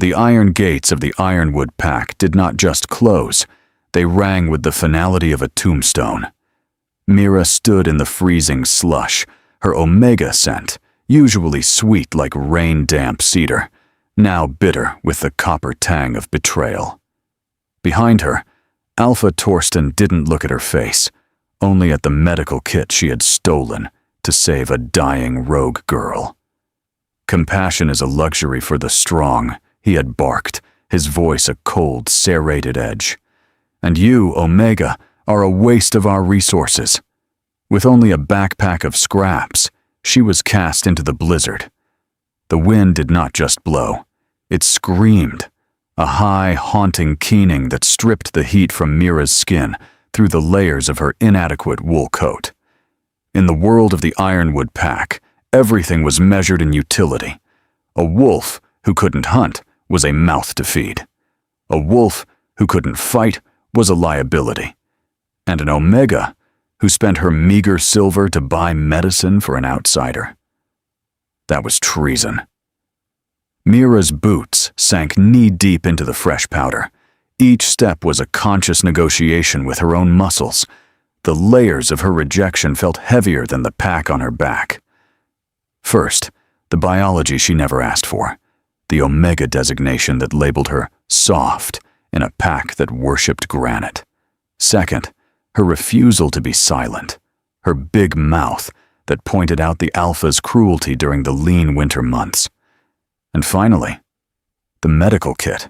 The iron gates of the Ironwood Pack did not just close, they rang with the finality of a tombstone. Mira stood in the freezing slush, her omega scent, usually sweet like rain-damp cedar, now bitter with the copper tang of betrayal. Behind her, Alpha Torsten didn't look at her face, only at the medical kit she had stolen to save a dying rogue girl. Compassion is a luxury for the strong, he had barked, his voice a cold, serrated edge. And you, Omega, are a waste of our resources. With only a backpack of scraps, she was cast into the blizzard. The wind did not just blow, it screamed, a high, haunting keening that stripped the heat from Mira's skin through the layers of her inadequate wool coat. In the world of the Ironwood Pack, everything was measured in utility. A wolf who couldn't hunt was a mouth to feed. A wolf who couldn't fight was a liability. And an Omega who spent her meager silver to buy medicine for an outsider. That was treason. Mira's boots sank knee-deep into the fresh powder. Each step was a conscious negotiation with her own muscles. The layers of her rejection felt heavier than the pack on her back. First, the biology she never asked for. The Omega designation that labeled her soft in a pack that worshipped granite. Second, her refusal to be silent. Her big mouth that pointed out the Alpha's cruelty during the lean winter months. And finally, the medical kit.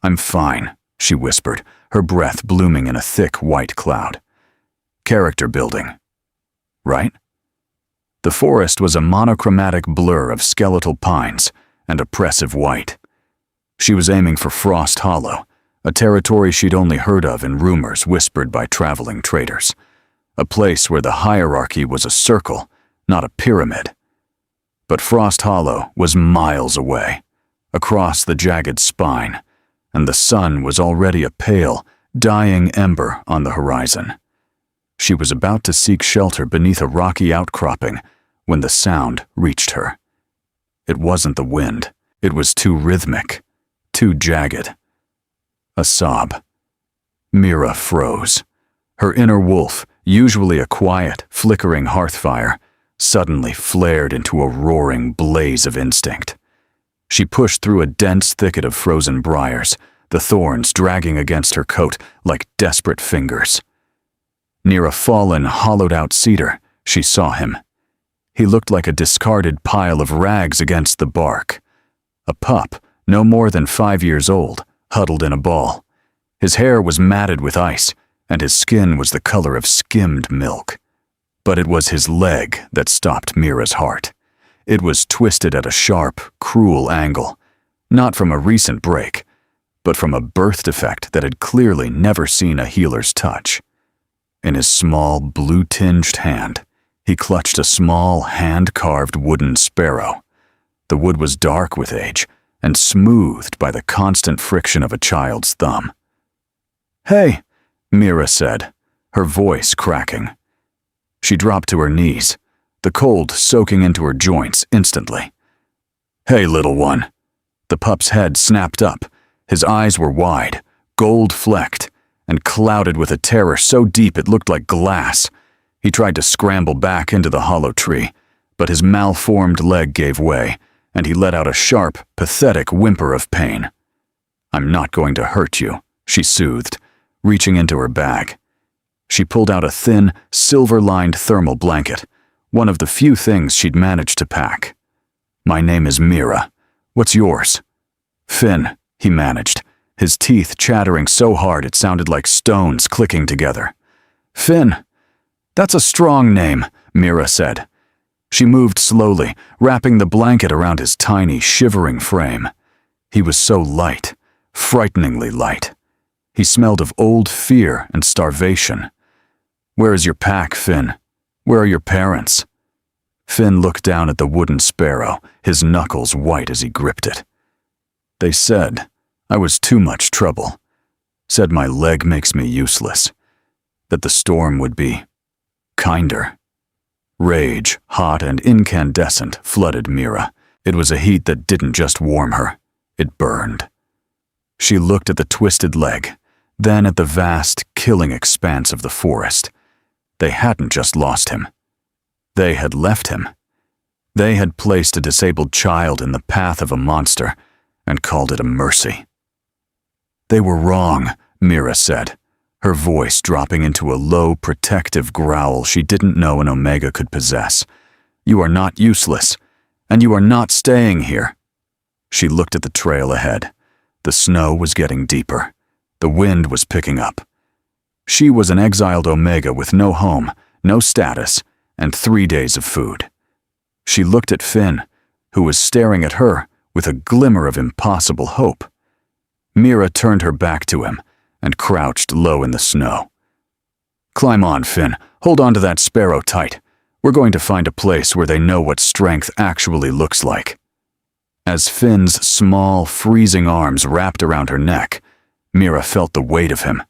"I'm fine," she whispered, her breath blooming in a thick white cloud. Character building. Right? The forest was a monochromatic blur of skeletal pines and oppressive white. She was aiming for Frost Hollow, a territory she'd only heard of in rumors whispered by traveling traders. A place where the hierarchy was a circle, not a pyramid. But Frost Hollow was miles away, across the jagged spine, and the sun was already a pale, dying ember on the horizon. She was about to seek shelter beneath a rocky outcropping when the sound reached her. It wasn't the wind. It was too rhythmic, too jagged. A sob. Mira froze. Her inner wolf, usually a quiet, flickering hearth fire, suddenly flared into a roaring blaze of instinct. She pushed through a dense thicket of frozen briars, the thorns dragging against her coat like desperate fingers. Near a fallen, hollowed-out cedar, she saw him. He looked like a discarded pile of rags against the bark. A pup, no more than 5 years old, huddled in a ball. His hair was matted with ice, and his skin was the color of skimmed milk. But it was his leg that stopped Mira's heart. It was twisted at a sharp, cruel angle, not from a recent break, but from a birth defect that had clearly never seen a healer's touch. In his small, blue-tinged hand, he clutched a small, hand-carved wooden sparrow. The wood was dark with age and smoothed by the constant friction of a child's thumb. "Hey," Mira said, her voice cracking. She dropped to her knees, the cold soaking into her joints instantly. "Hey, little one." The pup's head snapped up. His eyes were wide, gold-flecked, and clouded with a terror so deep it looked like glass. He tried to scramble back into the hollow tree, but his malformed leg gave way, and he let out a sharp, pathetic whimper of pain. "I'm not going to hurt you," she soothed, reaching into her bag. She pulled out a thin, silver-lined thermal blanket, one of the few things she'd managed to pack. "My name is Mira. What's yours?" "Finn," he managed, his teeth chattering so hard it sounded like stones clicking together. "Finn. That's a strong name," Mira said. She moved slowly, wrapping the blanket around his tiny, shivering frame. He was so light, frighteningly light. He smelled of old fear and starvation. "Where is your pack, Finn? Where are your parents?" Finn looked down at the wooden sparrow, his knuckles white as he gripped it. "They said I was too much trouble. Said my leg makes me useless. That the storm would be kinder." Rage, hot and incandescent, flooded Mira. It was a heat that didn't just warm her. It burned. She looked at the twisted leg, then at the vast, killing expanse of the forest. They hadn't just lost him. They had left him. They had placed a disabled child in the path of a monster and called it a mercy. They were wrong, Mira said, her voice dropping into a low, protective growl she didn't know an Omega could possess. You are not useless, and you are not staying here. She looked at the trail ahead. The snow was getting deeper. The wind was picking up. She was an exiled Omega with no home, no status, and 3 days of food. She looked at Finn, who was staring at her with a glimmer of impossible hope. Mira turned her back to him and crouched low in the snow. Climb on, Finn. Hold on to that sparrow tight. We're going to find a place where they know what strength actually looks like. As Finn's small, freezing arms wrapped around her neck, Mira felt the weight of him,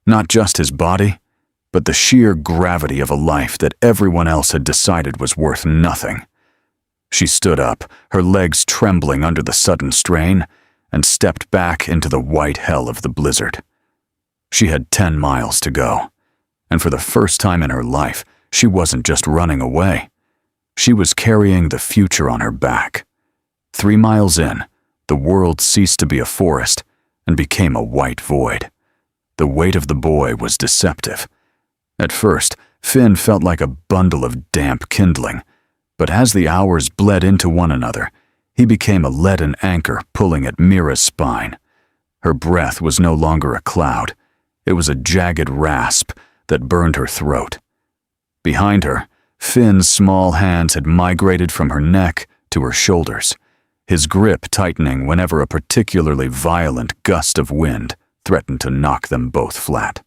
not just his body, but the sheer gravity of a life that everyone else had decided was worth nothing. She stood up, her legs trembling under the sudden strain, and stepped back into the white hell of the blizzard. She had 10 miles to go, and for the first time in her life, she wasn't just running away. She was carrying the future on her back. 3 miles in, the world ceased to be a forest and became a white void. The weight of the boy was deceptive. At first, Finn felt like a bundle of damp kindling, but as the hours bled into one another, he became a leaden anchor pulling at Mira's spine. Her breath was no longer a cloud. It was a jagged rasp that burned her throat. Behind her, Finn's small hands had migrated from her neck to her shoulders, his grip tightening whenever a particularly violent gust of wind threatened to knock them both flat.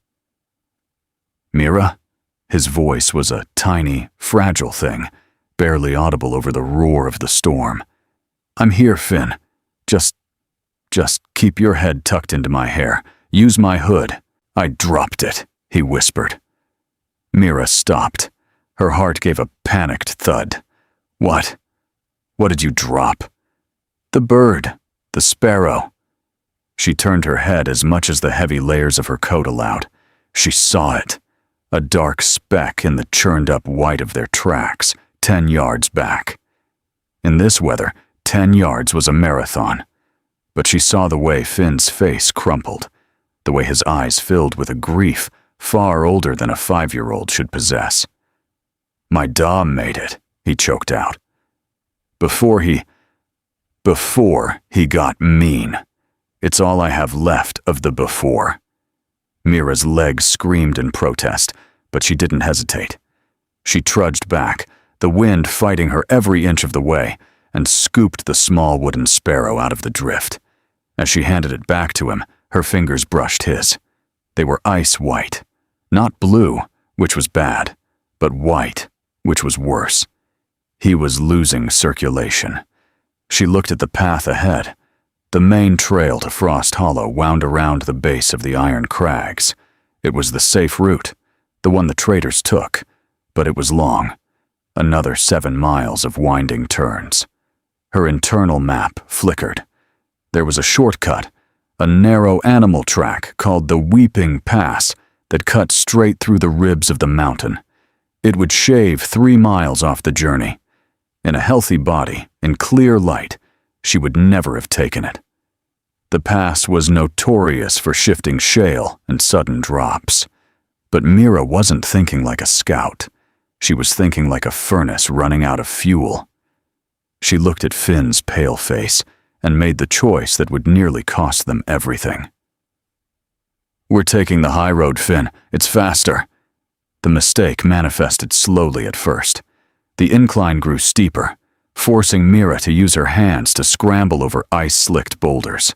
Mira? His voice was a tiny, fragile thing, barely audible over the roar of the storm. I'm here, Finn. Just keep your head tucked into my hair. Use my hood. I dropped it, he whispered. Mira stopped. Her heart gave a panicked thud. What? What did you drop? The bird. The sparrow. She turned her head as much as the heavy layers of her coat allowed. She saw it. A dark speck in the churned-up white of their tracks, 10 yards back. In this weather, 10 yards was a marathon. But she saw the way Finn's face crumpled, the way his eyes filled with a grief far older than a 5-year-old should possess. My dom made it, he choked out. Before he got mean. It's all I have left of the before. Mira's legs screamed in protest, but she didn't hesitate. She trudged back, the wind fighting her every inch of the way, and scooped the small wooden sparrow out of the drift. As she handed it back to him, her fingers brushed his. They were ice white. Not blue, which was bad, but white, which was worse. He was losing circulation. She looked at the path ahead. The main trail to Frost Hollow wound around the base of the Iron Crags. It was the safe route, the one the traders took, but it was long. Another 7 miles of winding turns. Her internal map flickered. There was a shortcut, a narrow animal track called the Weeping Pass that cut straight through the ribs of the mountain. It would shave 3 miles off the journey. In a healthy body, in clear light, she would never have taken it. The pass was notorious for shifting shale and sudden drops. But Mira wasn't thinking like a scout. She was thinking like a furnace running out of fuel. She looked at Finn's pale face and made the choice that would nearly cost them everything. We're taking the high road, Finn. It's faster. The mistake manifested slowly at first. The incline grew steeper, forcing Mira to use her hands to scramble over ice-slicked boulders.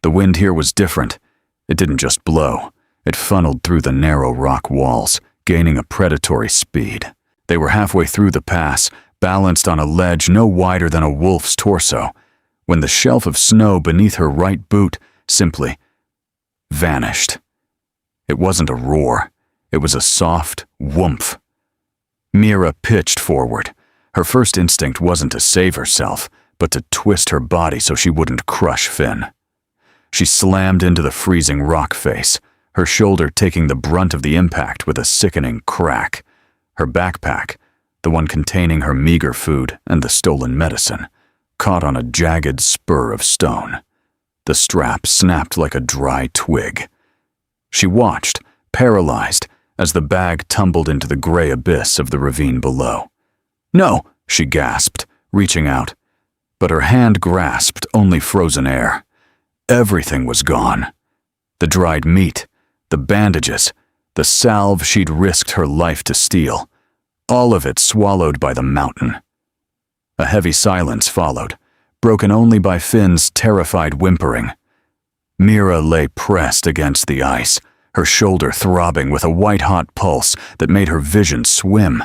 The wind here was different. It didn't just blow. It funneled through the narrow rock walls, gaining a predatory speed. They were halfway through the pass, balanced on a ledge no wider than a wolf's torso, when the shelf of snow beneath her right boot simply vanished. It wasn't a roar. It was a soft whoomph. Mira pitched forward. Her first instinct wasn't to save herself, but to twist her body so she wouldn't crush Finn. She slammed into the freezing rock face, her shoulder taking the brunt of the impact with a sickening crack. Her backpack, the one containing her meager food and the stolen medicine, caught on a jagged spur of stone. The strap snapped like a dry twig. She watched, paralyzed, as the bag tumbled into the gray abyss of the ravine below. "No!" she gasped, reaching out. But her hand grasped only frozen air. Everything was gone. The dried meat, the bandages, the salve she'd risked her life to steal. All of it swallowed by the mountain. A heavy silence followed, broken only by Finn's terrified whimpering. Mira lay pressed against the ice, her shoulder throbbing with a white-hot pulse that made her vision swim.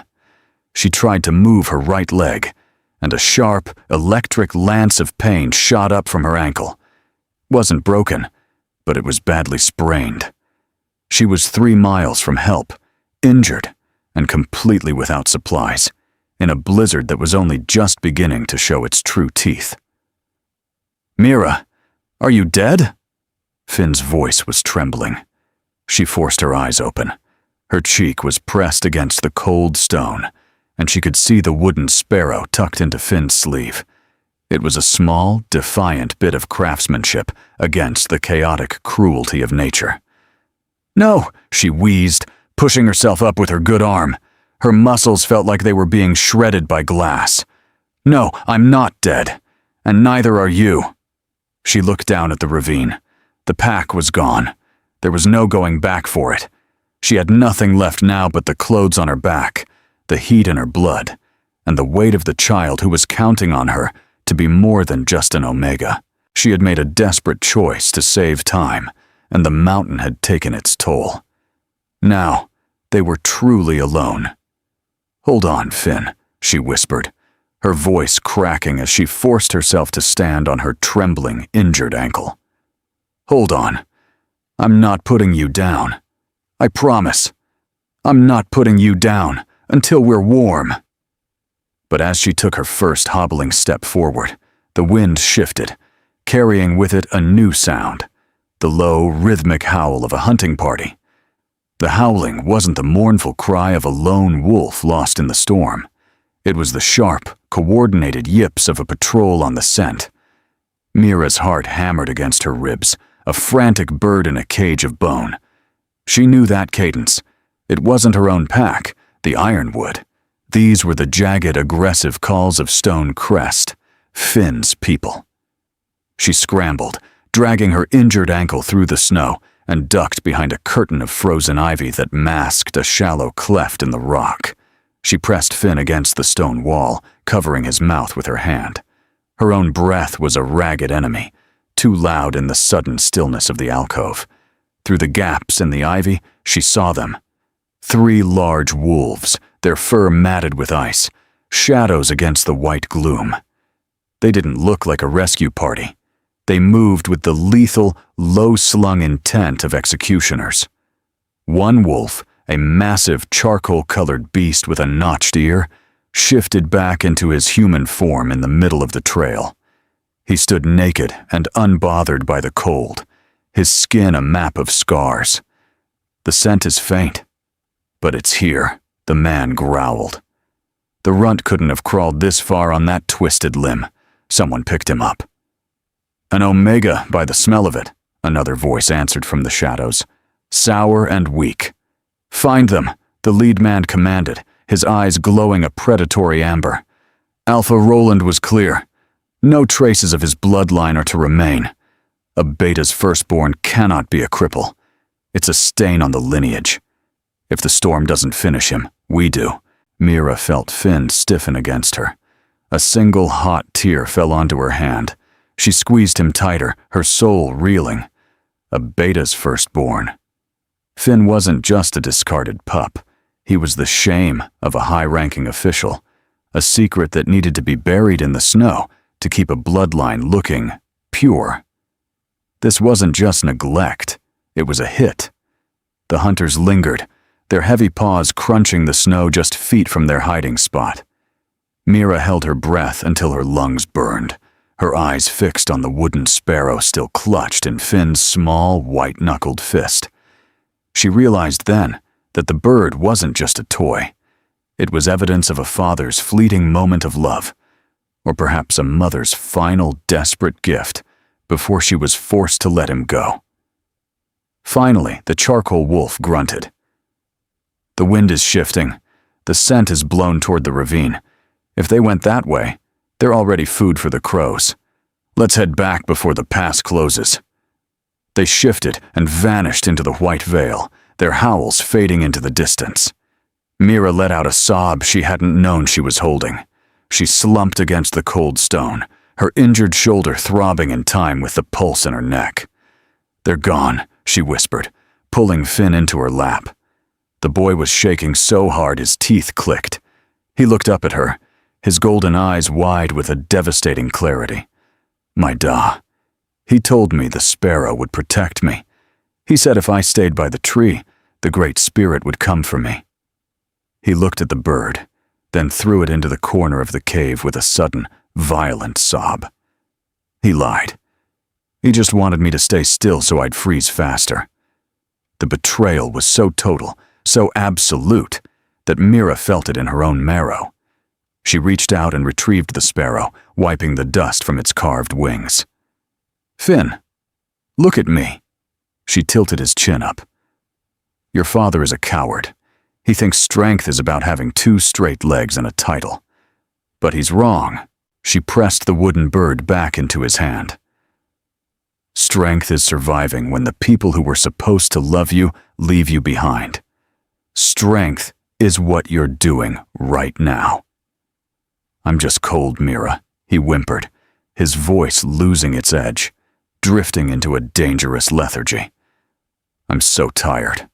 She tried to move her right leg, and a sharp, electric lance of pain shot up from her ankle. It wasn't broken, but it was badly sprained. She was 3 miles from help, injured, and completely without supplies, in a blizzard that was only just beginning to show its true teeth. "Mira, are you dead?" Finn's voice was trembling. She forced her eyes open. Her cheek was pressed against the cold stone, and she could see the wooden sparrow tucked into Finn's sleeve. It was a small, defiant bit of craftsmanship against the chaotic cruelty of nature. "No," she wheezed, pushing herself up with her good arm. Her muscles felt like they were being shredded by glass. "No, I'm not dead, and neither are you." She looked down at the ravine. The pack was gone. There was no going back for it. She had nothing left now but the clothes on her back, the heat in her blood, and the weight of the child who was counting on her to be more than just an Omega. She had made a desperate choice to save time, and the mountain had taken its toll. Now, they were truly alone. "Hold on, Finn," she whispered, her voice cracking as she forced herself to stand on her trembling, injured ankle. "Hold on. I'm not putting you down. I promise. I'm not putting you down until we're warm." But as she took her first hobbling step forward, the wind shifted, carrying with it a new sound, the low, rhythmic howl of a hunting party. The howling wasn't the mournful cry of a lone wolf lost in the storm. It was the sharp, coordinated yips of a patrol on the scent. Mira's heart hammered against her ribs, a frantic bird in a cage of bone. She knew that cadence. It wasn't her own pack, the ironwood. These were the jagged, aggressive calls of Stone Crest, Finn's people. She scrambled, dragging her injured ankle through the snow, and ducked behind a curtain of frozen ivy that masked a shallow cleft in the rock. She pressed Finn against the stone wall, covering his mouth with her hand. Her own breath was a ragged enemy, too loud in the sudden stillness of the alcove. Through the gaps in the ivy, she saw them. 3 large wolves, their fur matted with ice, shadows against the white gloom. They didn't look like a rescue party. They moved with the lethal, low-slung intent of executioners. One wolf, a massive charcoal-colored beast with a notched ear, shifted back into his human form in the middle of the trail. He stood naked and unbothered by the cold, his skin a map of scars. "The scent is faint, but it's here," the man growled. "The runt couldn't have crawled this far on that twisted limb. Someone picked him up." "An Omega by the smell of it," another voice answered from the shadows. "Sour and weak." "Find them," the lead man commanded, his eyes glowing a predatory amber. Alpha Roland was clear. No traces of his bloodline are to remain. A Beta's firstborn cannot be a cripple. It's a stain on the lineage. If the storm doesn't finish him, we do. Mira felt Finn stiffen against her. A single hot tear fell onto her hand. She squeezed him tighter, her soul reeling. A Beta's firstborn. Finn wasn't just a discarded pup. He was the shame of a high-ranking official, a secret that needed to be buried in the snow to keep a bloodline looking pure. This wasn't just neglect, it was a hit. The hunters lingered, their heavy paws crunching the snow just feet from their hiding spot. Mira held her breath until her lungs burned, her eyes fixed on the wooden sparrow still clutched in Finn's small, white-knuckled fist. She realized then that the bird wasn't just a toy. It was evidence of a father's fleeting moment of love, or perhaps a mother's final desperate gift before she was forced to let him go. Finally, the charcoal wolf grunted. "The wind is shifting. The scent is blown toward the ravine. If they went that way, they're already food for the crows. Let's head back before the pass closes." They shifted and vanished into the white veil, their howls fading into the distance. Mira let out a sob she hadn't known she was holding. She slumped against the cold stone, her injured shoulder throbbing in time with the pulse in her neck. "They're gone," she whispered, pulling Finn into her lap. The boy was shaking so hard his teeth clicked. He looked up at her, his golden eyes wide with a devastating clarity. "My Da. He told me the sparrow would protect me. He said if I stayed by the tree, the Great Spirit would come for me." He looked at the bird, then threw it into the corner of the cave with a sudden, violent sob. He lied. He just wanted me to stay still so I'd freeze faster. The betrayal was so total, so absolute, that Mira felt it in her own marrow. She reached out and retrieved the sparrow, wiping the dust from its carved wings. "Finn, look at me." She tilted his chin up. "Your father is a coward. He thinks strength is about having 2 straight legs and a title. But he's wrong." She pressed the wooden bird back into his hand. "Strength is surviving when the people who were supposed to love you leave you behind. Strength is what you're doing right now." "I'm just cold, Mira," he whimpered, his voice losing its edge, drifting into a dangerous lethargy. "I'm so tired."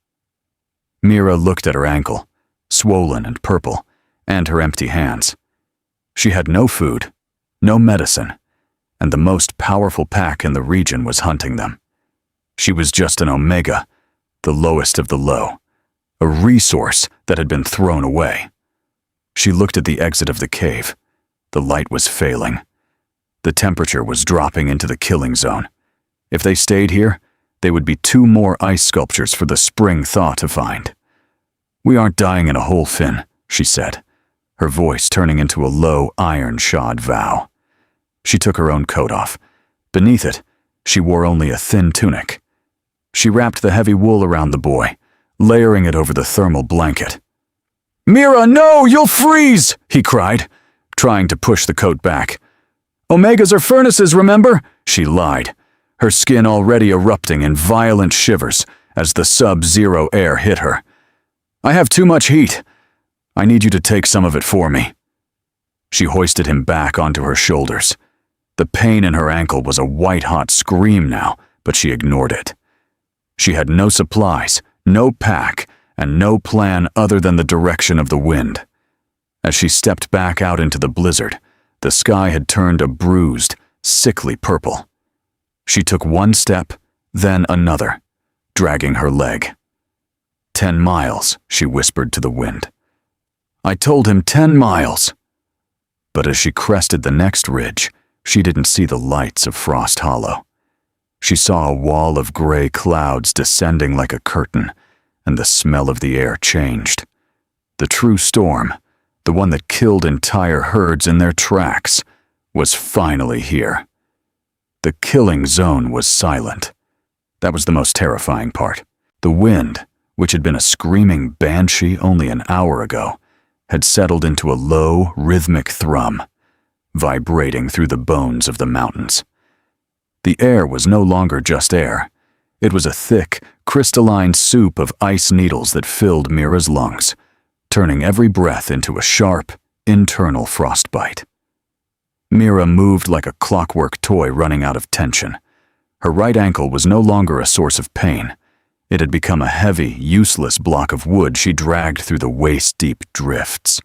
Mira looked at her ankle, swollen and purple, and her empty hands. She had no food, no medicine, and the most powerful pack in the region was hunting them. She was just an omega, the lowest of the low, a resource that had been thrown away. She looked at the exit of the cave. The light was failing. The temperature was dropping into the killing zone. If they stayed here, they would be 2 more ice sculptures for the spring thaw to find. "We aren't dying in a hole, Finn," she said, her voice turning into a low, iron-shod vow. She took her own coat off. Beneath it, she wore only a thin tunic. She wrapped the heavy wool around the boy, layering it over the thermal blanket. "Mira, no! You'll freeze!" he cried, trying to push the coat back. "Omegas are furnaces, remember?" She lied, her skin already erupting in violent shivers as the sub-zero air hit her. "I have too much heat. I need you to take some of it for me." She hoisted him back onto her shoulders. The pain in her ankle was a white-hot scream now, but she ignored it. She had no supplies, no pack, and no plan other than the direction of the wind. As she stepped back out into the blizzard, the sky had turned a bruised, sickly purple. She took 1 step, then another, dragging her leg. 10 miles, she whispered to the wind. "I told him 10 miles." But as she crested the next ridge, she didn't see the lights of Frost Hollow. She saw a wall of gray clouds descending like a curtain, and the smell of the air changed. The true storm, the one that killed entire herds in their tracks, was finally here. The killing zone was silent. That was the most terrifying part. The wind, which had been a screaming banshee only an hour ago, had settled into a low, rhythmic thrum, vibrating through the bones of the mountains. The air was no longer just air. It was a thick, crystalline soup of ice needles that filled Mira's lungs, turning every breath into a sharp, internal frostbite. Mira moved like a clockwork toy running out of tension. Her right ankle was no longer a source of pain. It had become a heavy, useless block of wood she dragged through the waist-deep drifts.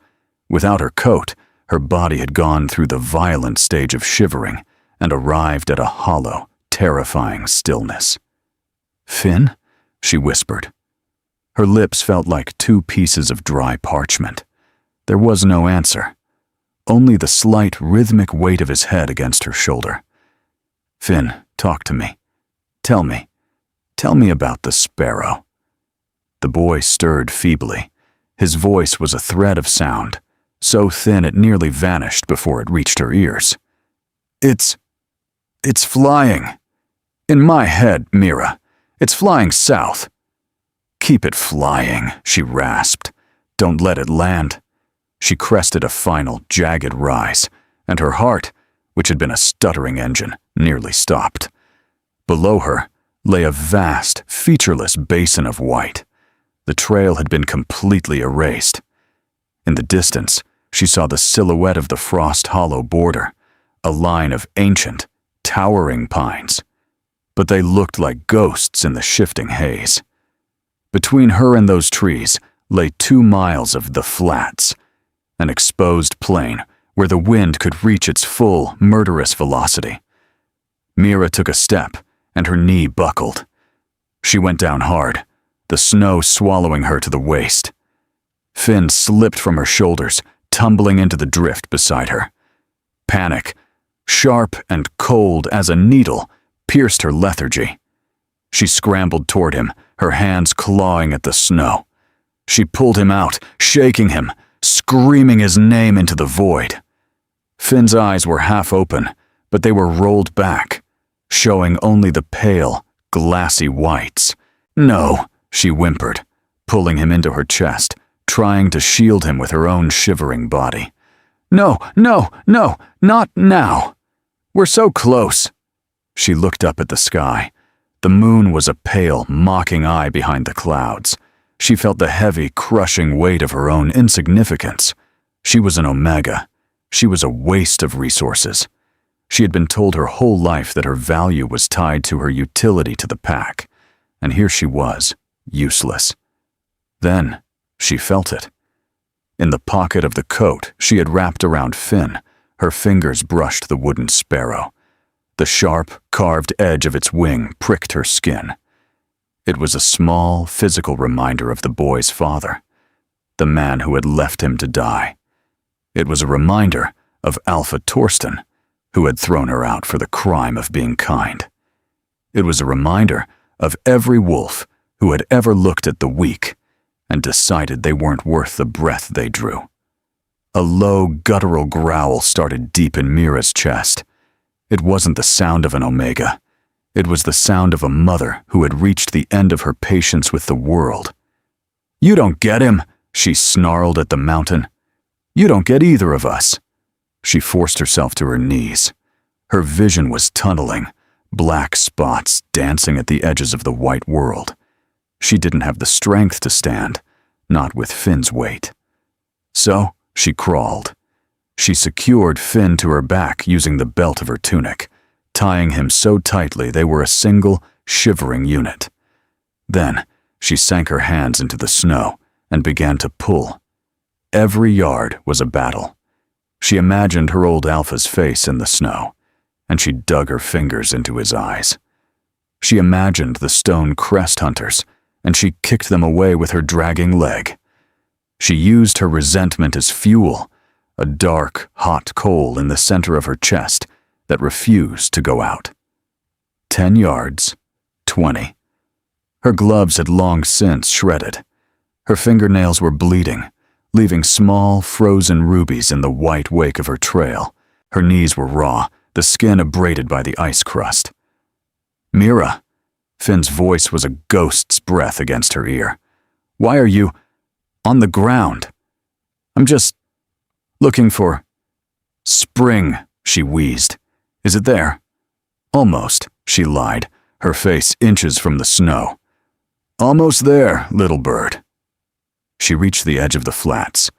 Without her coat, her body had gone through the violent stage of shivering and arrived at a hollow, terrifying stillness. "Finn?" she whispered. Her lips felt like 2 pieces of dry parchment. There was no answer. only the slight, rhythmic weight of his head against her shoulder. "Finn, talk to me. Tell me. Tell me about the sparrow." The boy stirred feebly. His voice was a thread of sound, so thin it nearly vanished before it reached her ears. It's flying. In my head, Mira. It's flying south." "Keep it flying," she rasped. "Don't let it land." She crested a final, jagged rise, and her heart, which had been a stuttering engine, nearly stopped. Below her lay a vast, featureless basin of white. The trail had been completely erased. In the distance, she saw the silhouette of the Frost Hollow border, a line of ancient, towering pines. But they looked like ghosts in the shifting haze. Between her and those trees lay 2 miles of the flats, an exposed plain where the wind could reach its full, murderous velocity. Mira took a step, and her knee buckled. She went down hard, the snow swallowing her to the waist. Finn slipped from her shoulders, tumbling into the drift beside her. Panic, sharp and cold as a needle, pierced her lethargy. She scrambled toward him, her hands clawing at the snow. She pulled him out, shaking him, screaming his name into the void. Finn's eyes were half open, but they were rolled back, showing only the pale, glassy whites. "No," she whimpered, pulling him into her chest, trying to shield him with her own shivering body. "No, no, no, not now. We're so close." She looked up at the sky. The moon was a pale, mocking eye behind the clouds. She felt the heavy, crushing weight of her own insignificance. She was an omega. She was a waste of resources. She had been told her whole life that her value was tied to her utility to the pack, and here she was, useless. Then she felt it. In the pocket of the coat she had wrapped around Finn, her fingers brushed the wooden sparrow. The sharp, carved edge of its wing pricked her skin. It was a small, physical reminder of the boy's father, the man who had left him to die. It was a reminder of Alpha Torsten, who had thrown her out for the crime of being kind. It was a reminder of every wolf who had ever looked at the weak and decided they weren't worth the breath they drew. A low, guttural growl started deep in Mira's chest. It wasn't the sound of an omega. It was the sound of a mother who had reached the end of her patience with the world. "You don't get him," she snarled at the mountain. "You don't get either of us." She forced herself to her knees. Her vision was tunneling, black spots dancing at the edges of the white world. She didn't have the strength to stand, not with Finn's weight. So she crawled. She secured Finn to her back using the belt of her tunic, tying him so tightly they were a single, shivering unit. Then she sank her hands into the snow and began to pull. Every yard was a battle. She imagined her old Alpha's face in the snow, and she dug her fingers into his eyes. She imagined the stone crest hunters, and she kicked them away with her dragging leg. She used her resentment as fuel, a dark, hot coal in the center of her chest that refused to go out. 10 yards, 20. Her gloves had long since shredded. Her fingernails were bleeding, leaving small, frozen rubies in the white wake of her trail. Her knees were raw, the skin abraded by the ice crust. "Mira," Finn's voice was a ghost's breath against her ear. "Why are you on the ground?" "I'm just looking for spring," she wheezed. "Is it there?" "Almost," she lied, her face inches from the snow. "Almost there, little bird." She reached the edge of the flats.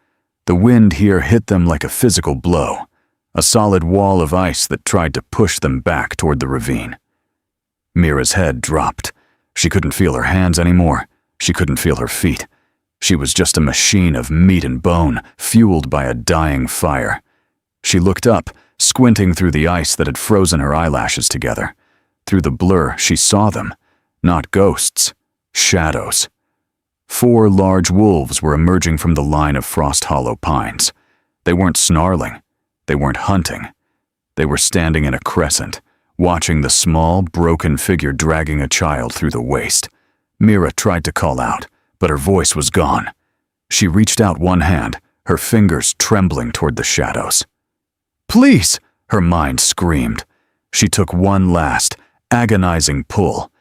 The wind here hit them like a physical blow, a solid wall of ice that tried to push them back toward the ravine. Mira's head dropped. She couldn't feel her hands anymore. She couldn't feel her feet. She was just a machine of meat and bone, fueled by a dying fire. She looked up, squinting through the ice that had frozen her eyelashes together. Through the blur, she saw them. Not ghosts, shadows. 4 large wolves were emerging from the line of Frost Hollow pines. They weren't snarling. They weren't hunting. They were standing in a crescent, watching the small, broken figure dragging a child through the waste. Mira tried to call out, but her voice was gone. She reached out one hand, her fingers trembling toward the shadows. "Please!" her mind screamed. She took one last, agonizing pull,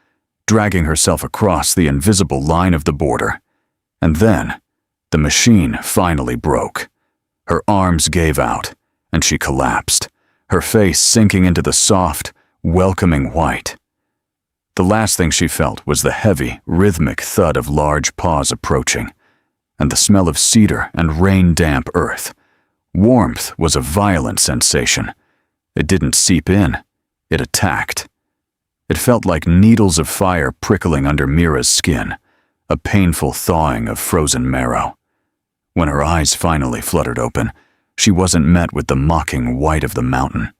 dragging herself across the invisible line of the border. And then, the machine finally broke. Her arms gave out, and she collapsed, her face sinking into the soft, welcoming white. The last thing she felt was the heavy, rhythmic thud of large paws approaching, and the smell of cedar and rain-damp earth. Warmth was a violent sensation. It didn't seep in, it attacked. It felt like needles of fire prickling under Mira's skin, a painful thawing of frozen marrow. When her eyes finally fluttered open, she wasn't met with the mocking white of the mountain.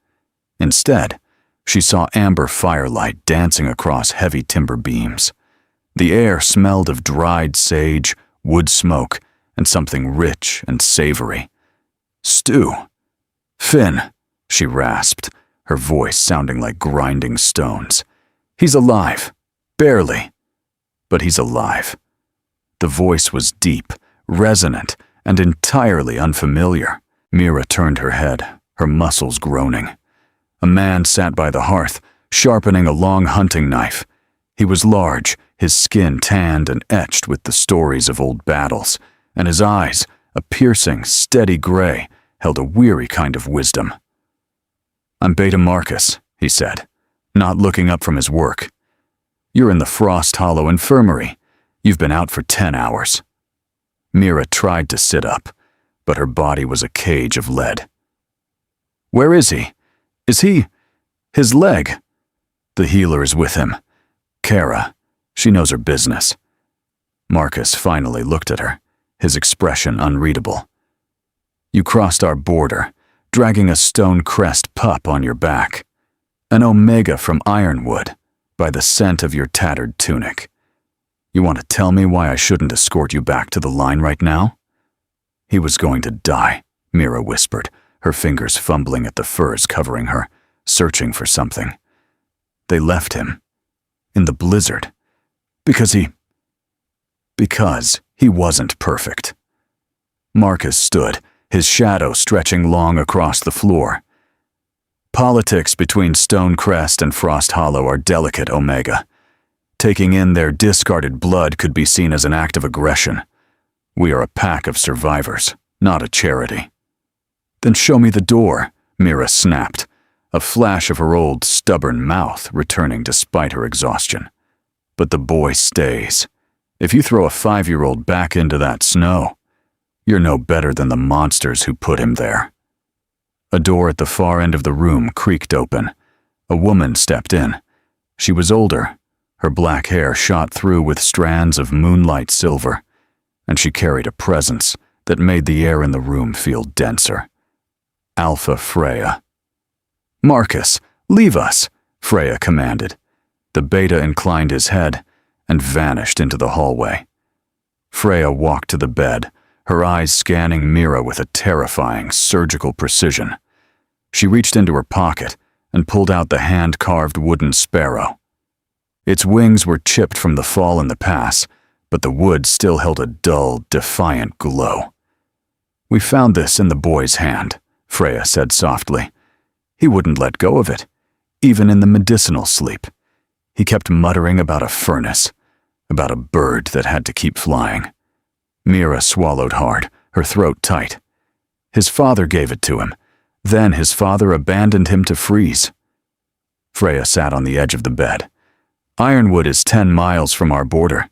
Instead, she saw amber firelight dancing across heavy timber beams. The air smelled of dried sage, wood smoke, and something rich and savory. "Stew. Finn," she rasped, her voice sounding like grinding stones. "He's alive. Barely. But he's alive." The voice was deep, resonant, and entirely unfamiliar. Mira turned her head, her muscles groaning. A man sat by the hearth, sharpening a long hunting knife. He was large, his skin tanned and etched with the stories of old battles, and his eyes, a piercing, steady gray, held a weary kind of wisdom. "I'm Beta Marcus," he said, not looking up from his work. "You're in the Frost Hollow Infirmary. You've been out for 10 hours. Mira tried to sit up, but her body was a cage of lead. "Where is he? Is he... his leg?" "The healer is with him. Kara. She knows her business." Marcus finally looked at her, his expression unreadable. "You crossed our border, dragging a stone crest pup on your back. An omega from Ironwood, by the scent of your tattered tunic. You want to tell me why I shouldn't escort you back to the line right now?" "He was going to die," Mira whispered, her fingers fumbling at the furs covering her, searching for something. "They left him. In the blizzard. Because he wasn't perfect." Marcus stood, his shadow stretching long across the floor. "Politics between Stonecrest and Frost Hollow are delicate, Omega. Taking in their discarded blood could be seen as an act of aggression. We are a pack of survivors, not a charity." "Then show me the door," Mira snapped, a flash of her old, stubborn mouth returning despite her exhaustion. "But the boy stays. If you throw a 5-year-old back into that snow, you're no better than the monsters who put him there." A door at the far end of the room creaked open. A woman stepped in. She was older. Her black hair shot through with strands of moonlight silver, and she carried a presence that made the air in the room feel denser. Alpha Freya. "Marcus, leave us," Freya commanded. The beta inclined his head and vanished into the hallway. Freya walked to the bed, her eyes scanning Mira with a terrifying, surgical precision. She reached into her pocket and pulled out the hand-carved wooden sparrow. Its wings were chipped from the fall in the pass, but the wood still held a dull, defiant glow. "We found this in the boy's hand," Freya said softly. "He wouldn't let go of it, even in the medicinal sleep. He kept muttering about a furnace, about a bird that had to keep flying." Mira swallowed hard, her throat tight. "His father gave it to him. Then his father abandoned him to freeze." Freya sat on the edge of the bed. "Ironwood is 10 miles from our border.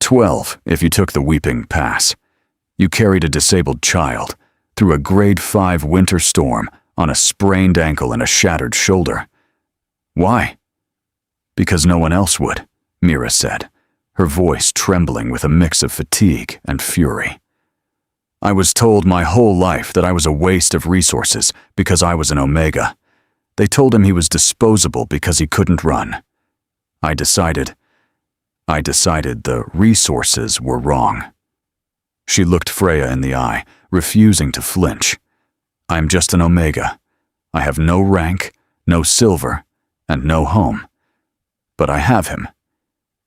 12 if you took the Weeping Pass. You carried a disabled child through a grade 5 winter storm on a sprained ankle and a shattered shoulder. Why?" "Because no one else would," Mira said, her voice trembling with a mix of fatigue and fury. "I was told my whole life that I was a waste of resources because I was an Omega. They told him he was disposable because he couldn't run. I decided the resources were wrong." She looked Freya in the eye, refusing to flinch. I am just an Omega. I have no rank, no silver, and no home. But I have him.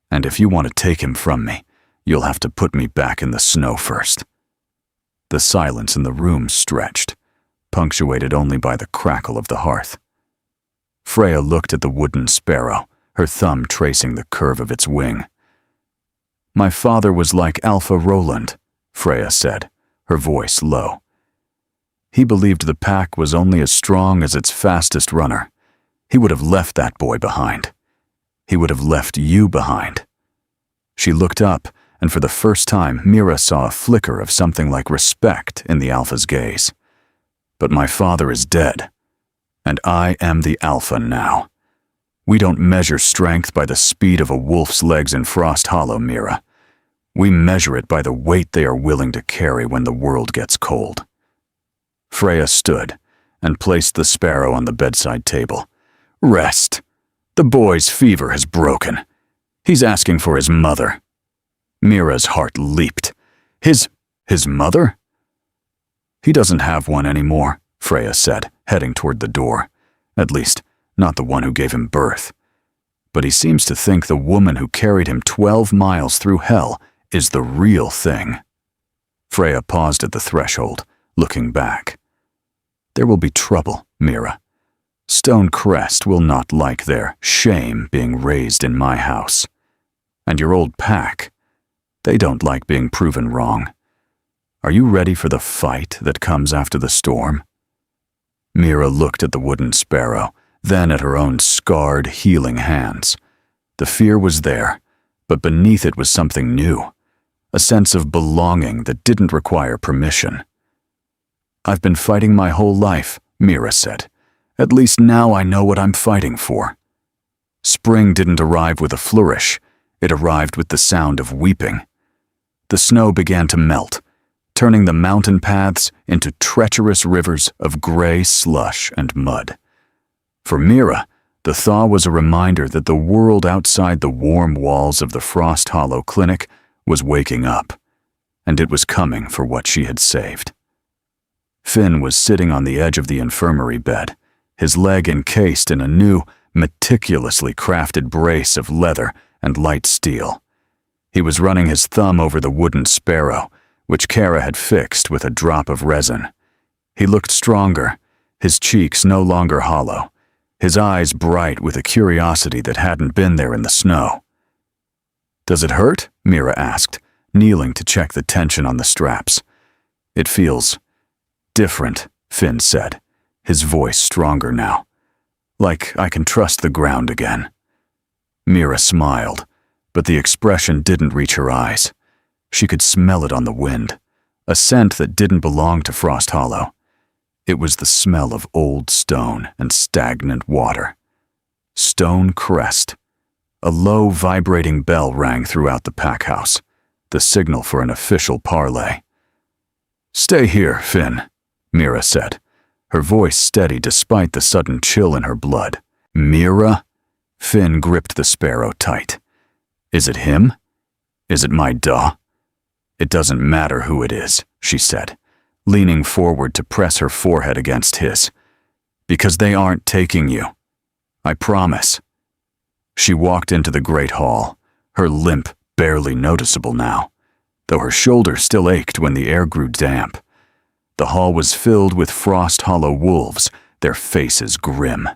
And if you want to take him from me, you'll have to put me back in the snow first." The silence in the room stretched, punctuated only by the crackle of the hearth. Freya looked at the wooden sparrow, her thumb tracing the curve of its wing. "My father was like Alpha Roland," Freya said, her voice low. "He believed the pack was only as strong as its fastest runner. He would have left that boy behind. He would have left you behind." She looked up, and for the first time Mira saw a flicker of something like respect in the Alpha's gaze. "But my father is dead, and I am the Alpha now. We don't measure strength by the speed of a wolf's legs in Frost Hollow, Mira. We measure it by the weight they are willing to carry when the world gets cold." Freya stood and placed the sparrow on the bedside table. "Rest. The boy's fever has broken. He's asking for his mother." Mira's heart leaped. His mother? "He doesn't have one anymore," Freya said, heading toward the door. "At least, not the one who gave him birth. But he seems to think the woman who carried him 12 miles through hell is the real thing." Freya paused at the threshold, looking back. "There will be trouble, Mira. Stone Crest will not like their shame being raised in my house. And your old pack, they don't like being proven wrong. Are you ready for the fight that comes after the storm?" Mira looked at the wooden sparrow, then at her own scarred, healing hands. The fear was there, but beneath it was something new, a sense of belonging that didn't require permission. "I've been fighting my whole life," Mira said. "At least now I know what I'm fighting for." Spring didn't arrive with a flourish. It arrived with the sound of weeping. The snow began to melt, turning the mountain paths into treacherous rivers of gray slush and mud. For Mira, the thaw was a reminder that the world outside the warm walls of the Frost Hollow Clinic was waking up, and it was coming for what she had saved. Finn was sitting on the edge of the infirmary bed, his leg encased in a new, meticulously crafted brace of leather and light steel. He was running his thumb over the wooden sparrow, which Kara had fixed with a drop of resin. He looked stronger, his cheeks no longer hollow, his eyes bright with a curiosity that hadn't been there in the snow. "Does it hurt?" Mira asked, kneeling to check the tension on the straps. "It feels different," Finn said, his voice stronger now. "Like I can trust the ground again." Mira smiled, but the expression didn't reach her eyes. She could smell it on the wind, a scent that didn't belong to Frost Hollow. It was the smell of old stone and stagnant water. Stone Crest. A low, vibrating bell rang throughout the pack house, the signal for an official parley. "Stay here, Finn," Mira said, her voice steady despite the sudden chill in her blood. "Mira?" Finn gripped the sparrow tight. "Is it him? Is it my daw?" "It doesn't matter who it is," she said, leaning forward to press her forehead against his. "Because they aren't taking you. I promise." She walked into the great hall, her limp barely noticeable now, though her shoulders still ached when the air grew damp. The hall was filled with Frost Hollow wolves, their faces grim.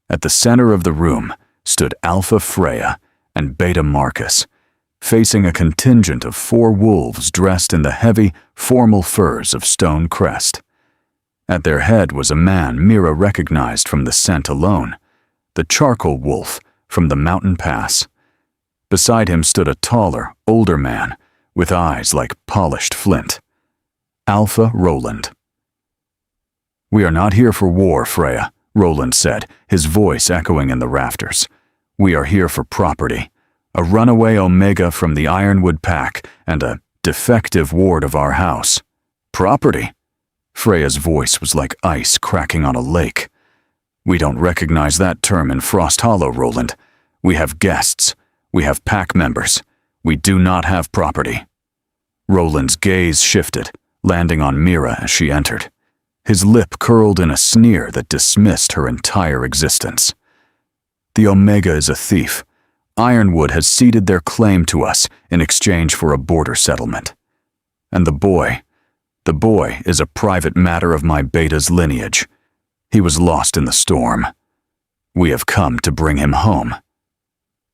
At the center of the room stood Alpha Freya and Beta Marcus, facing a contingent of 4 wolves dressed in the heavy, formal furs of Stone Crest. At their head was a man Mira recognized from the scent alone, the charcoal wolf from the mountain pass. Beside him stood a taller, older man with eyes like polished flint. Alpha Roland. "We are not here for war, Freya," Roland said, his voice echoing in the rafters. "We are here for property. A runaway Omega from the Ironwood Pack and a defective ward of our house." "Property?" Freya's voice was like ice cracking on a lake. "We don't recognize that term in Frost Hollow, Roland. We have guests. We have pack members. We do not have property." Roland's gaze shifted, landing on Mira as she entered. his lip curled in a sneer that dismissed her entire existence. The Omega is a thief. Ironwood has ceded their claim to us in exchange for a border settlement. And the boy is a private matter of my beta's lineage. He was lost in the storm. We have come to bring him home."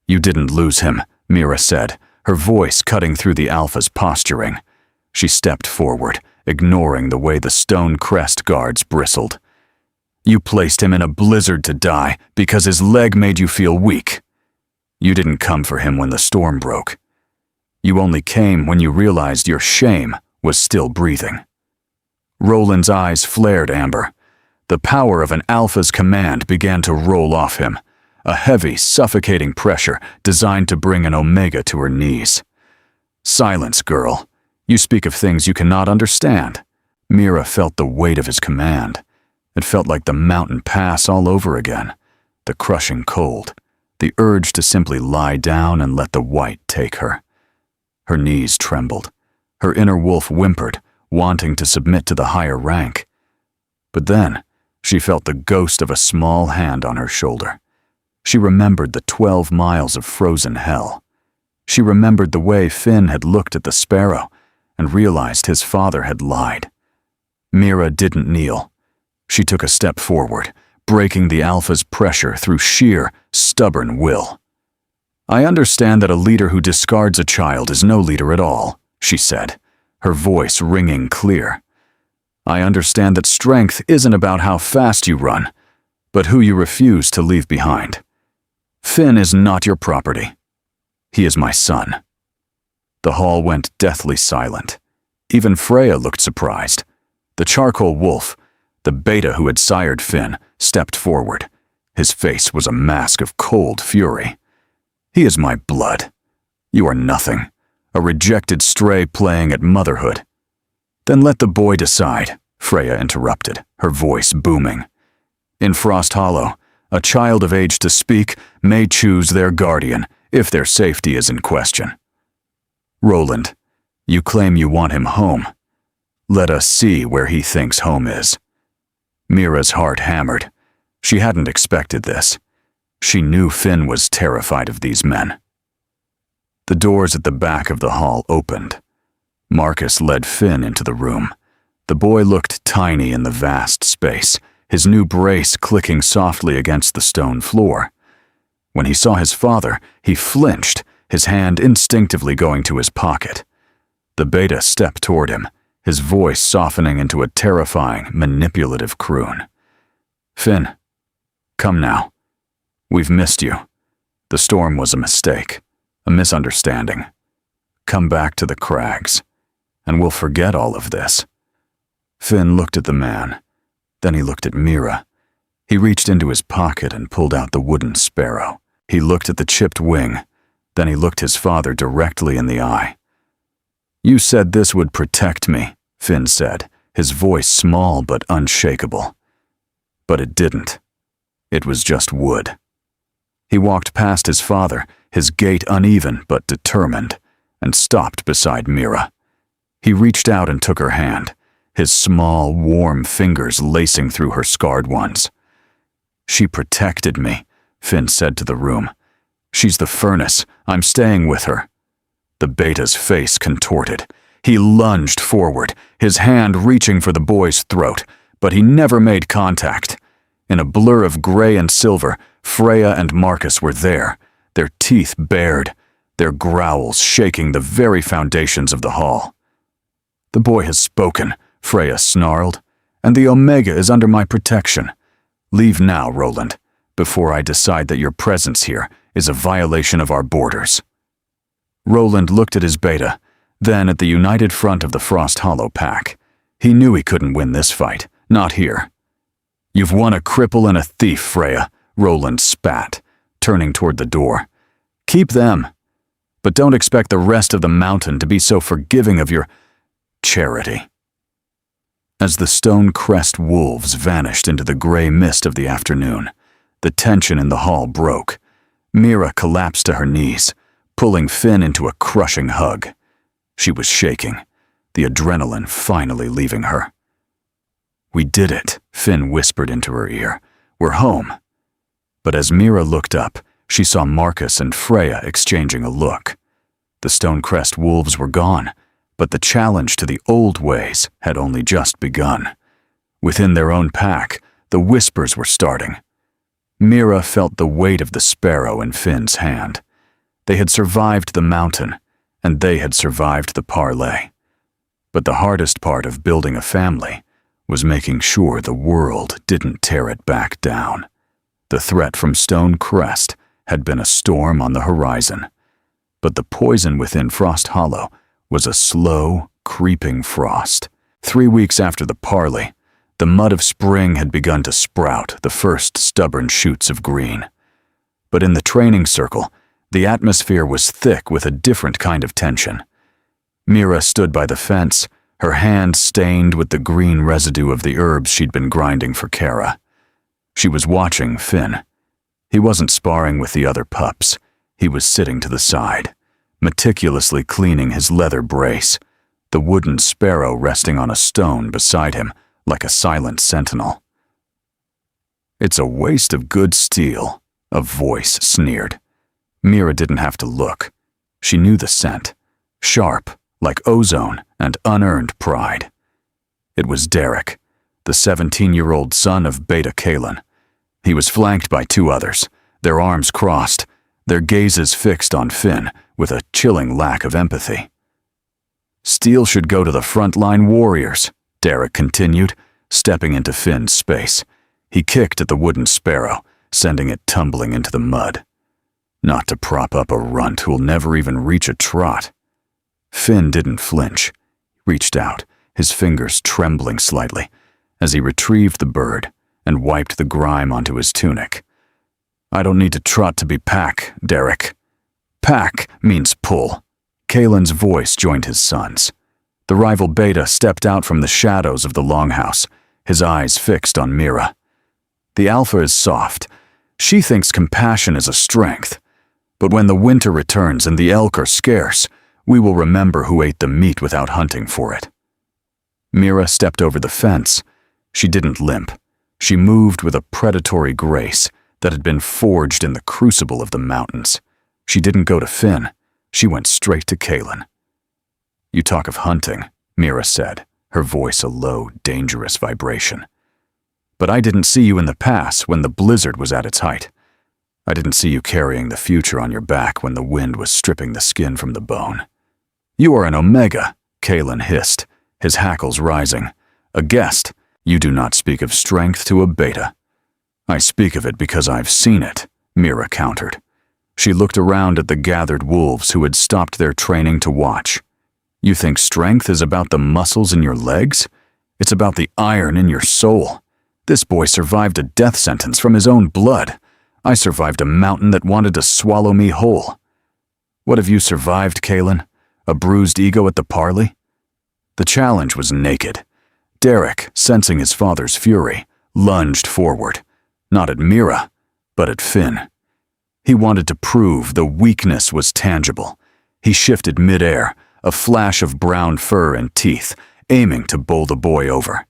"You didn't lose him," Mira said, her voice cutting through the alpha's posturing. She stepped forward, ignoring the way the stone crest guards bristled. "You placed him in a blizzard to die because his leg made you feel weak. You didn't come for him when the storm broke. You only came when you realized your shame was still breathing." Roland's eyes flared amber. The power of an alpha's command began to roll off him, a heavy, suffocating pressure designed to bring an Omega to her knees. "Silence, girl. You speak of things you cannot understand." Mira felt the weight of his command. It felt like the mountain pass all over again, the crushing cold, the urge to simply lie down and let the white take her. Her knees trembled. Her inner wolf whimpered, wanting to submit to the higher rank. But then, she felt the ghost of a small hand on her shoulder. She remembered the 12 miles of frozen hell. She remembered the way Finn had looked at the sparrow and realized his father had lied. Mira didn't kneel. She took a step forward, breaking the alpha's pressure through sheer, stubborn will. "I understand that a leader who discards a child is no leader at all," she said, her voice ringing clear. "I understand that strength isn't about how fast you run, but who you refuse to leave behind. Finn is not your property. He is my son." The hall went deathly silent. Even Freya looked surprised. The charcoal wolf, the beta who had sired Finn, stepped forward. His face was a mask of cold fury. "He is my blood. You are nothing, a rejected stray playing at motherhood." "Then let the boy decide," Freya interrupted, her voice booming. "In Frost Hollow, a child of age to speak may choose their guardian if their safety is in question. Roland, you claim you want him home. Let us see where he thinks home is." Mira's heart hammered. She hadn't expected this. She knew Finn was terrified of these men. The doors at the back of the hall opened. Marcus led Finn into the room. The boy looked tiny in the vast space, his new brace clicking softly against the stone floor. When he saw his father, he flinched, his hand instinctively going to his pocket. The beta stepped toward him, his voice softening into a terrifying, manipulative croon. "Finn, come now. We've missed you. The storm was a mistake, a misunderstanding. Come back to the crags, and we'll forget all of this." Finn looked at the man. Then he looked at Mira. He reached into his pocket and pulled out the wooden sparrow. He looked at the chipped wing. Then he looked his father directly in the eye. "You said this would protect me," Finn said, his voice small but unshakable. But it didn't. It was just wood. He walked past his father, his gait uneven but determined, and stopped beside Mira. He reached out and took her hand, his small, warm fingers lacing through her scarred ones. "She protected me," Finn said to the room. "She's the furnace. I'm staying with her." The beta's face contorted. He lunged forward, his hand reaching for the boy's throat, but he never made contact. In a blur of gray and silver, Freya and Marcus were there, their teeth bared, their growls shaking the very foundations of the hall. "The boy has spoken," Freya snarled, "and the Omega is under my protection. Leave now, Roland, before I decide that your presence here is a violation of our borders." Roland looked at his beta, then at the united front of the Frost Hollow pack. He knew he couldn't win this fight, not here. "You've won a cripple and a thief, Freya," Roland spat, turning toward the door. "Keep them, but don't expect the rest of the mountain to be so forgiving of your charity." As the stone crest wolves vanished into the gray mist of the afternoon, the tension in the hall broke. Mira collapsed to her knees, pulling Finn into a crushing hug. She was shaking, the adrenaline finally leaving her. "We did it," Finn whispered into her ear. "We're home." But as Mira looked up, she saw Marcus and Freya exchanging a look. The Stonecrest wolves were gone, but the challenge to the old ways had only just begun. Within their own pack, the whispers were starting. Mira felt the weight of the sparrow in Finn's hand. They had survived the mountain, and they had survived the parley. But the hardest part of building a family was making sure the world didn't tear it back down. The threat from Stonecrest had been a storm on the horizon, but the poison within Frost Hollow was a slow, creeping frost. 3 weeks after the parley, the mud of spring had begun to sprout the first stubborn shoots of green. But in the training circle, the atmosphere was thick with a different kind of tension. Mira stood by the fence, her hand stained with the green residue of the herbs she'd been grinding for Kara. She was watching Finn. He wasn't sparring with the other pups. He was sitting to the side, meticulously cleaning his leather brace, the wooden sparrow resting on a stone beside him like a silent sentinel. "It's a waste of good steel," a voice sneered. Mira didn't have to look. She knew the scent, sharp like ozone and unearned pride. It was Derek, the 17-year-old son of Beta Kalen. He was flanked by 2 others, their arms crossed, their gazes fixed on Finn with a chilling lack of empathy. "Steel should go to the frontline warriors," Derek continued, stepping into Finn's space. He kicked at the wooden sparrow, sending it tumbling into the mud. "Not to prop up a runt who'll never even reach a trot." Finn didn't flinch. He reached out, his fingers trembling slightly, as he retrieved the bird and wiped the grime onto his tunic. "I don't need to trot to be pack, Derek." "Pack means pull." Kalen's voice joined his son's. The rival Beta stepped out from the shadows of the longhouse, his eyes fixed on Mira. "The alpha is soft. She thinks compassion is a strength. But when the winter returns and the elk are scarce, we will remember who ate the meat without hunting for it." Mira stepped over the fence. She didn't limp. She moved with a predatory grace that had been forged in the crucible of the mountains. She didn't go to Finn. She went straight to Kalen. "You talk of hunting," Mira said, her voice a low, dangerous vibration. "But I didn't see you in the pass when the blizzard was at its height. I didn't see you carrying the future on your back when the wind was stripping the skin from the bone." "You are an Omega," Kalen hissed, his hackles rising. "A guest. You do not speak of strength to a Beta." "I speak of it because I've seen it," Mira countered. She looked around at the gathered wolves who had stopped their training to watch. "You think strength is about the muscles in your legs? It's about the iron in your soul. This boy survived a death sentence from his own blood. I survived a mountain that wanted to swallow me whole. What have you survived, Kalen? A bruised ego at the parley?" The challenge was naked. Derek, sensing his father's fury, lunged forward, not at Mira, but at Finn. He wanted to prove the weakness was tangible. He shifted midair, a flash of brown fur and teeth, aiming to bowl the boy over.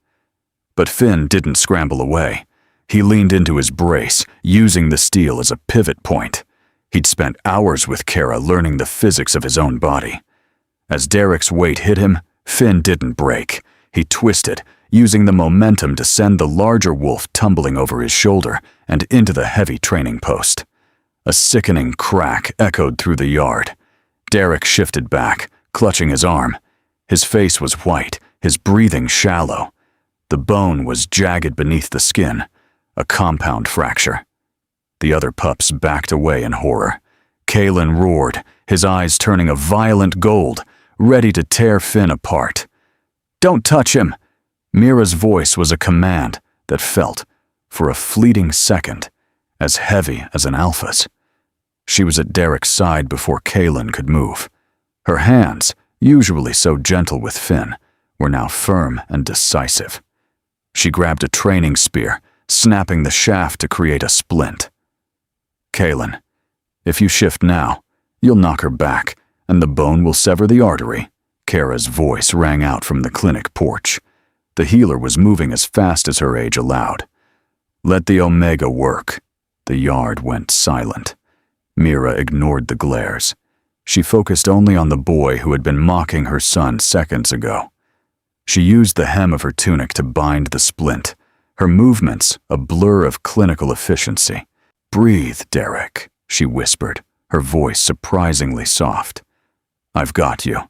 But Finn didn't scramble away. He leaned into his brace, using the steel as a pivot point. He'd spent hours with Kara learning the physics of his own body. As Derek's weight hit him, Finn didn't break. He twisted, using the momentum to send the larger wolf tumbling over his shoulder and into the heavy training post. A sickening crack echoed through the yard. Derek shifted back, clutching his arm. His face was white, his breathing shallow. The bone was jagged beneath the skin, a compound fracture. The other pups backed away in horror. Kalen roared, his eyes turning a violent gold, ready to tear Finn apart. "Don't touch him!" Mira's voice was a command that felt, for a fleeting second, as heavy as an alpha's. She was at Derek's side before Kalen could move. Her hands, usually so gentle with Finn, were now firm and decisive. She grabbed a training spear, snapping the shaft to create a splint. "Kalen, if you shift now, you'll knock her back, and the bone will sever the artery," Kara's voice rang out from the clinic porch. The healer was moving as fast as her age allowed. "Let the Omega work." The yard went silent. Mira ignored the glares. She focused only on the boy who had been mocking her son seconds ago. She used the hem of her tunic to bind the splint, her movements a blur of clinical efficiency. "Breathe, Derek," she whispered, her voice surprisingly soft. "I've got you."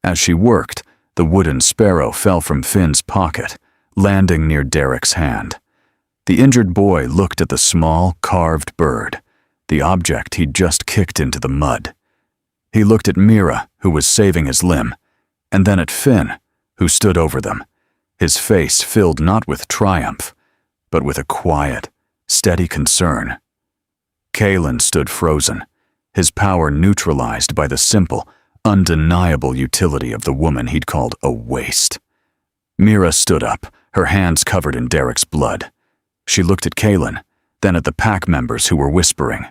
As she worked, the wooden sparrow fell from Finn's pocket, landing near Derek's hand. The injured boy looked at the small, carved bird, the object he'd just kicked into the mud. He looked at Mira, who was saving his limb, and then at Finn, who stood over them, his face filled not with triumph, but with a quiet, steady concern. Kalen stood frozen, his power neutralized by the simple, undeniable utility of the woman he'd called a waste. Mira stood up, her hands covered in Derek's blood. She looked at Kalen, then at the pack members who were whispering.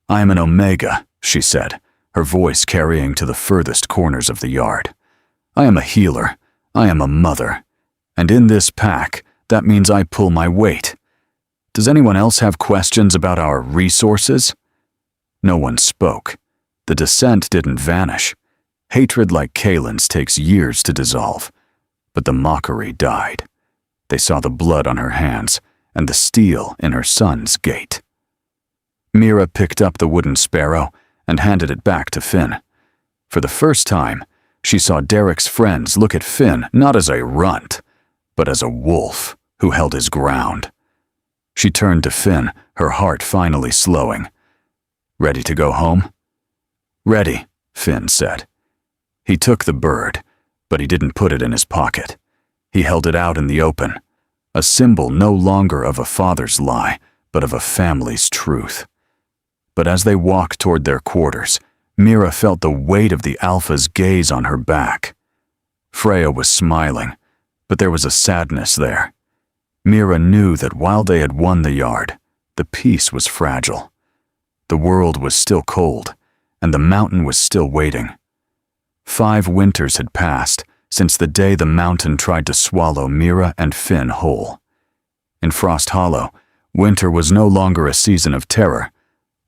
"I am an Omega," she said, her voice carrying to the furthest corners of the yard. "I am a healer. I am a mother. And in this pack, that means I pull my weight. Does anyone else have questions about our resources?" No one spoke. The dissent didn't vanish. Hatred like Kalen's takes years to dissolve. But the mockery died. They saw the blood on her hands and the steel in her son's gait. Mira picked up the wooden sparrow and handed it back to Finn. For the first time, she saw Derek's friends look at Finn not as a runt, but as a wolf who held his ground. She turned to Finn, her heart finally slowing. "Ready to go home?" "Ready," Finn said. He took the bird, but he didn't put it in his pocket. He held it out in the open, a symbol no longer of a father's lie, but of a family's truth. But as they walked toward their quarters, Mira felt the weight of the Alpha's gaze on her back. Freya was smiling, but there was a sadness there. Mira knew that while they had won the yard, the peace was fragile. The world was still cold, and the mountain was still waiting. 5 winters had passed since the day the mountain tried to swallow Mira and Finn whole. In Frost Hollow, winter was no longer a season of terror,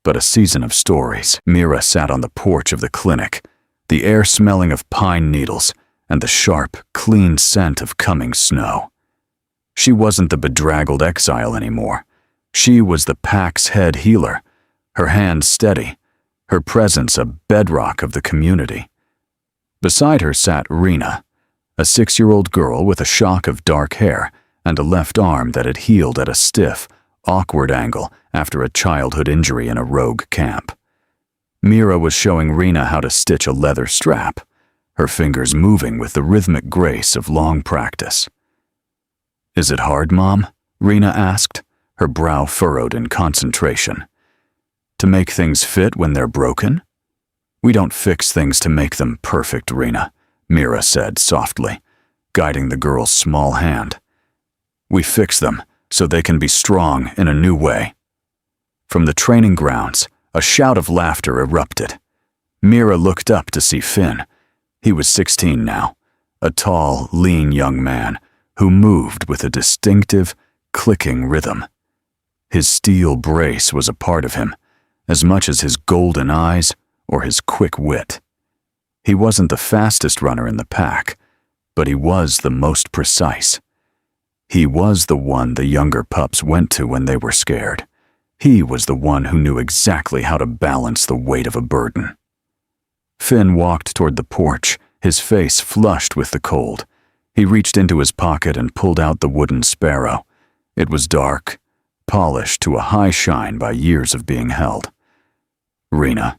but a season of stories. Mira sat on the porch of the clinic, the air smelling of pine needles and the sharp, clean scent of coming snow. She wasn't the bedraggled exile anymore. She was the pack's head healer, her hands steady, her presence a bedrock of the community. Beside her sat Rena, a 6-year-old girl with a shock of dark hair and a left arm that had healed at a stiff, awkward angle after a childhood injury in a rogue camp. Mira was showing Rena how to stitch a leather strap, her fingers moving with the rhythmic grace of long practice. "Is it hard, Mom?" Rena asked, her brow furrowed in concentration. "To make things fit when they're broken?" "We don't fix things to make them perfect, Rena," Mira said softly, guiding the girl's small hand. "We fix them so they can be strong in a new way." From the training grounds, a shout of laughter erupted. Mira looked up to see Finn. He was 16 now, a tall, lean young man who moved with a distinctive, clicking rhythm. His steel brace was a part of him, as much as his golden eyes or his quick wit. He wasn't the fastest runner in the pack, but he was the most precise. He was the one the younger pups went to when they were scared. He was the one who knew exactly how to balance the weight of a burden. Finn walked toward the porch, his face flushed with the cold. He reached into his pocket and pulled out the wooden sparrow. It was dark, polished to a high shine by years of being held. "Rena,"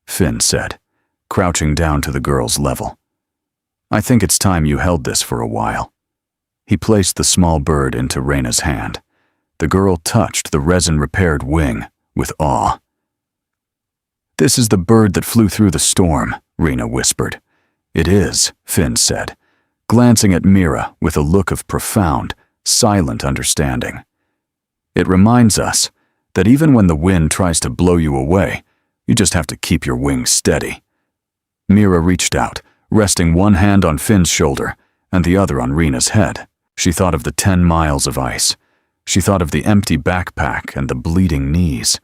Finn said, crouching down to the girl's level. "I think it's time you held this for a while." He placed the small bird into Rena's hand. The girl touched the resin-repaired wing with awe. "This is the bird that flew through the storm," Rena whispered. "It is," Finn said, glancing at Mira with a look of profound, silent understanding. "It reminds us that even when the wind tries to blow you away, you just have to keep your wings steady." Mira reached out, resting one hand on Finn's shoulder and the other on Rena's head. She thought of the 10 miles of ice. She thought of the empty backpack and the bleeding knees.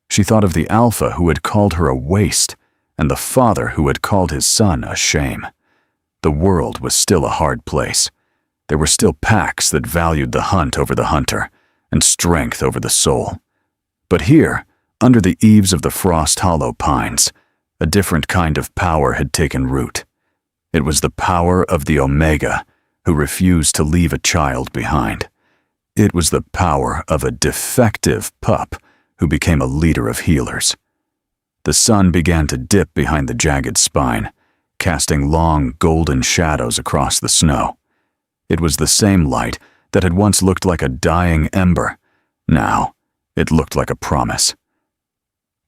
She thought of the alpha who had called her a waste and the father who had called his son a shame. The world was still a hard place. There were still packs that valued the hunt over the hunter and strength over the soul. But here, under the eaves of the Frost Hollow Pines, a different kind of power had taken root. It was the power of the Omega, who refused to leave a child behind. It was the power of a defective pup who became a leader of healers. The sun began to dip behind the jagged spine, casting long golden shadows across the snow. It was the same light that had once looked like a dying ember. Now, it looked like a promise.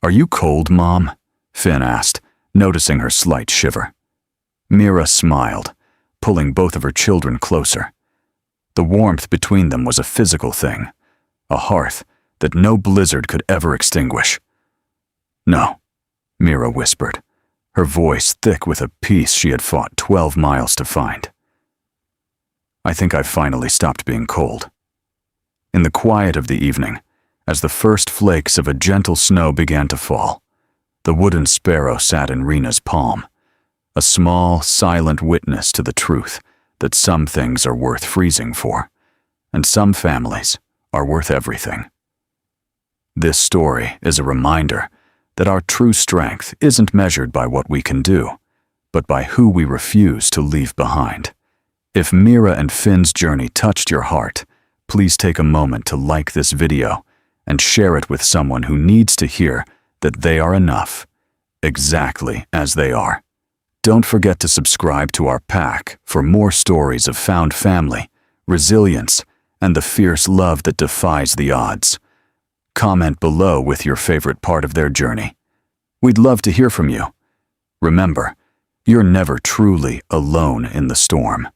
"Are you cold, Mom?" Finn asked, noticing her slight shiver. Mira smiled, pulling both of her children closer. The warmth between them was a physical thing, a hearth that no blizzard could ever extinguish. "No," Mira whispered, her voice thick with a peace she had fought 12 miles to find. "I think I've finally stopped being cold." In the quiet of the evening, as the first flakes of a gentle snow began to fall, the wooden sparrow sat in Rena's palm, a small, silent witness to the truth that some things are worth freezing for, and some families are worth everything. This story is a reminder that our true strength isn't measured by what we can do, but by who we refuse to leave behind. If Mira and Finn's journey touched your heart, please take a moment to like this video and share it with someone who needs to hear that they are enough, exactly as they are. Don't forget to subscribe to our pack for more stories of found family, resilience, and the fierce love that defies the odds. Comment below with your favorite part of their journey. We'd love to hear from you. Remember, you're never truly alone in the storm.